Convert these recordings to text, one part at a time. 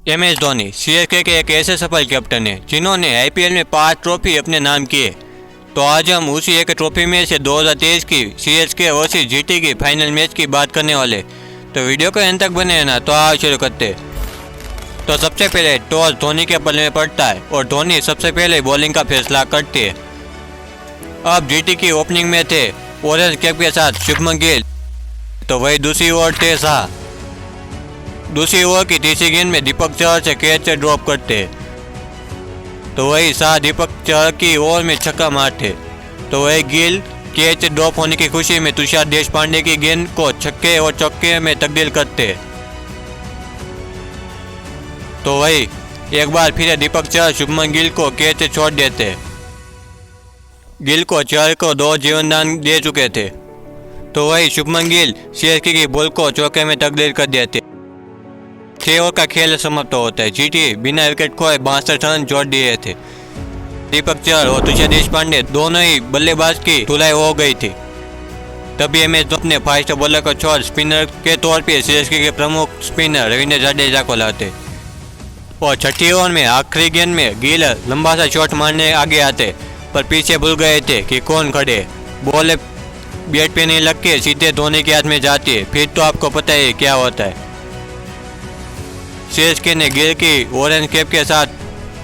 MS Dhoni CSK के एक ऐसे सफल कैप्टन हैं जिन्होंने आईपीएल में 5 ट्रॉफी अपने नाम किए। तो आज हम उसी एक ट्रॉफी में से 2023 की सीएसके वर्सेस जीटी की फाइनल मैच की बात करने वाले। तो वीडियो को अंत तक बने रहना। तो आओ शुरू करते। तो सबसे पहले टॉस धोनी के बल्ले में पड़ता है और धोनी सबसे पहले बॉलिंग का फैसला करते हैं। अब जीटी की ओपनिंग में थे ऑरेंज कैप के साथ शुभमन गिल, तो वही दूसरी ओर थे शाह। दूसरी ओवर की तीसरी गेंद में दीपक चहर से कैच ड्रॉप करते, तो वही शाह दीपक चहर की ओवर में छक्का मारते। तो वही गिल कैच ड्रॉप होने की खुशी में तुषार देशपांडे की गेंद को छक्के और चौके में तब्दील करते। तो वही एक बार फिर दीपक चहर शुभमन गिल को कैच छोड़ देते। गिल को चहर को 2 जीवनदान दे चुके थे। तो वही शुभमन गिल सीएसके की बॉल को चौके में तब्दील कर देते। 6 ओवर का खेल समाप्त होता है। जीटी बिना विकेट खोए 62 रन जोड़ दिए थे। दीपक चहर और तुषार देशपांडे दोनों ही बल्लेबाज की धुलाई हो गई थी। तभी MS धोनी ने फास्ट बॉलर को छोड़ स्पिनर के तौर पर सीएसके के प्रमुख स्पिनर रवींद्र जडेजा को लाते और छठी ओवर में आखिरी गेंद में गिल लंबा सा शॉट मारने आगे आते, पर पीछे भूल गए थे कि कौन खड़े। बॉल बैट पे नहीं लग के सीधे धोनी के हाथ में जाती है। फिर तो आपको पता है क्या होता है। सीएसके ने गिल की ऑरेंज कैप के साथ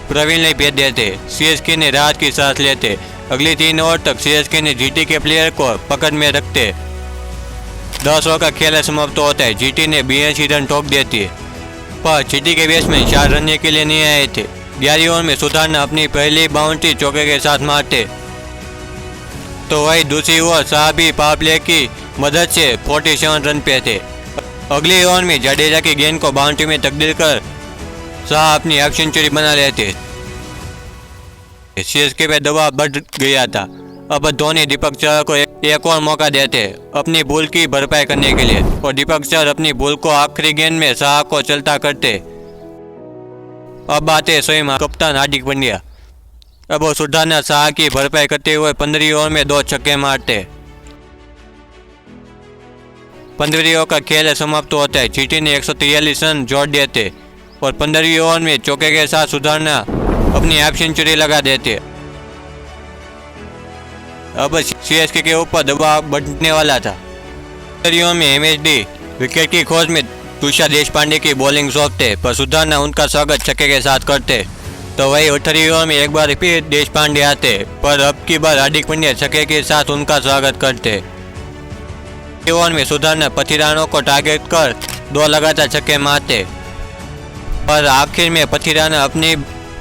प्रवीण नहीं भेज देते। सीएसके ने राहत की सांस लेते। अगली 3 ओवर तक सीएसके ने जीटी के प्लेयर को पकड़ में रखते। 10 ओवर का खेल समाप्त होता है। जीटी ने 82 रन ठोक देती है, पर जीटी के बैट्समैन 4 रन के लिए नहीं आए थे। 11 ओवर में सुधारना अपनी पहली बाउंड्री चौके के साथ मारते। तो वही दूसरी ओर शाह भी पावर प्ले की मदद से 47 रन पे थे। अगली ओवर में जडेजा की गेंद को बाउंड्री में तब्दील कर शाह अपनी हाफ सेंचुरी बना लेते। सीएसके पे दबाव बढ़ गया था। अब धोनी दीपक चहर को एक और मौका देते अपनी भूल की भरपाई करने के लिए, और दीपक चहर अपनी भूल को आखिरी गेंद में शाह को चलता करते। अब आते स्वयं कप्तान हार्दिक पांड्या। अब वो सुधारना शाह की भरपाई करते हुए 15वीं ओवर में 2 छक्के मारते। 15वीं ओवर का खेल समाप्त होता है। जीटी ने 143 रन जोड़ देते और 15वीं ओवर में चौके के साथ सुधारना अपनी हाफ सेंचुरी लगा देते। अब सीएसके के ऊपर दबाव बढ़ने वाला था। 15वीं ओवर में MSD विकेट की खोज में तुषार देशपांडे की बॉलिंग सौंपते, पर सुधारना उनका स्वागत छक्के के साथ करते। तो वही 18वीं ओवर में एक बार फिर देशपांडे आते, पर अब की बार हार्दिक पांड्या छक्के के साथ उनका स्वागत करते। ओवर में सुधारना पथिरानों को टारगेट कर 2 लगातार छक्के मारते, पर आखिर में पथिराना अपनी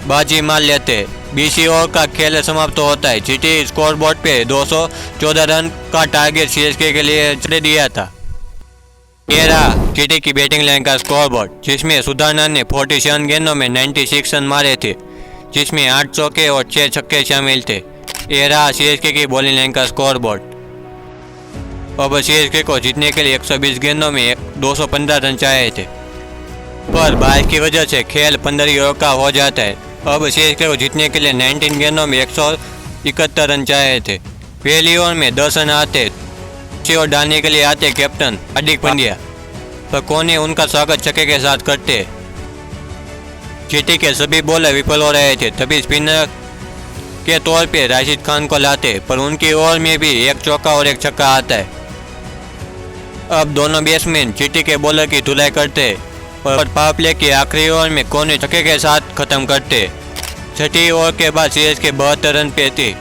बाजी मार लेते। 20 ओवर का खेल समाप्त होता है। जीटी स्कोरबोर्ड पे 214 रन का टारगेट सीएसके के लिए चढ़ दिया था। ये रहा जीटी की बैटिंग लाइन का स्कोरबोर्ड, जिसमें सुधारना ने 47 गेंदों में 96 रन मारे थे, जिसमें 8 चौके और 6 छक्के शामिल थे। ये रहा सीएसके की बॉलिंग लाइन का स्कोरबोर्ड। अब सीएसके को जीतने के लिए 120 गेंदों में 215 रन चाहिए थे, पर बारिश की वजह से खेल 15 ओवर का हो जाता है। अब सीएसके को जीतने के लिए 19 गेंदों में 171 रन चाहिए थे। पहली ओवर में 10 रन आते और डालने के लिए आते कैप्टन हार्दिक पांड्या, पर कोहली उनका स्वागत छक्के के साथ करते। जीटी के सभी बॉलर विफल हो रहे थे। तभी स्पिनर के तौर पे राशिद खान को लाते, पर उनकी ओवर में भी 1 चौका और 1 छक्का आता है। अब दोनों बैट्समैन जीटी के बॉलर की धुलाई करते और पावर प्ले के आखिरी ओवर में कोहली छक्के के साथ खत्म करते। छठी ओवर के बाद सीएसके 72 रन पे थी।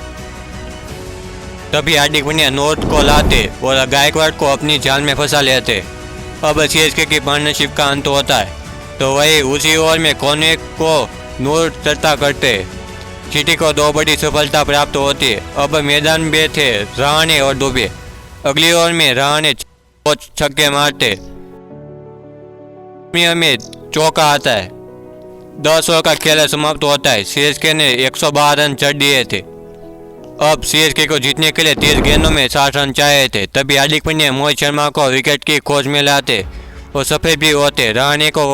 तभी हार्दिक पांड्या नॉर्थ को लाते और गायकवाड़ को अपनी जाल में फंसा लेते। अब सीएसके की पार्टनरशिप का अंत होता है। तो वही उसी ओवर में कोहली को नॉर्थ चलता करते। जीटी को 2 बड़ी सफलता प्राप्त होती है। अब मैदान में थे रहाणे और दुबे। अगली ओवर में रहाणे 2 छक्के मारते, में चौका आता है। 10 ओवर का खेल समाप्त होता है। सीएसके ने 112 रन चढ़ दिए थे। अब सीएसके को जीतने के लिए 30 गेंदों में 60 रन चाहिए थे। तभी हार्दिक पांड्या मोहित शर्मा को विकेट की खोज में लाते और सफल भी होते। रहाणे को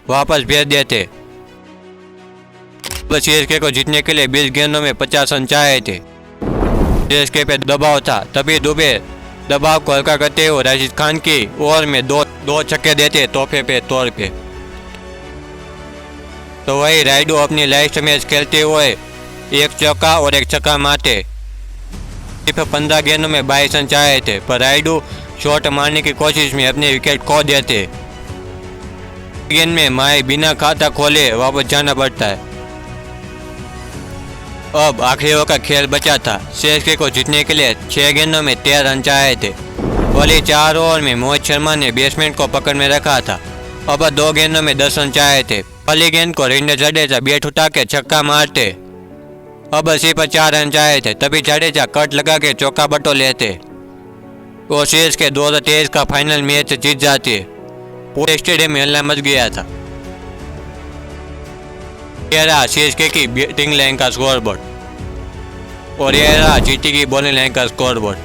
वापस भेज देते। सीएसके को जीतने के लिए 20 गेंदों में 50 रन चाहिए थे। सीएसके पे दबाव था। तभी दुबे दबाव को हल्का करते हुए राशिद खान की ओवर में दो छक्के देते तोहफे पे तौर पे। तो वही रायडू अपनी लास्ट मैच खेलते हुए एक चौका और एक छक्का मारते। सिर्फ 15 गेंदों में 22 रन चाहे थे, पर रायडू शॉट मारने की कोशिश में अपने विकेट खो देते। गेंद में माही बिना खाता खोले वापस जाना पड़ता है। अब आखिरी ओवर का खेल बचा था। सीएसके को जीतने के लिए 6 गेंदों में 13 रन चाहे थे। पहले 4 ओवर में मोहित शर्मा ने बैट्समैन को पकड़ में रखा था। अब 2 गेंदों में 10 रन चाहे थे। पहली गेंद को रविंद्र जडेजा बैट उठा के छक्का मारते। अब सिर्फ 4 रन चाहे थे, तभी जडेजा कट लगा के चौका बटो लेते और सीएसके 2023 का फाइनल मैच जीत जाती। पूरे स्टेडियम में हल्ला मच गया था। यह रहा सीएसके की बैटिंग लाइन का स्कोरबोर्ड और यह रहा जीटी की बॉलिंग लाइन का स्कोरबोर्ड।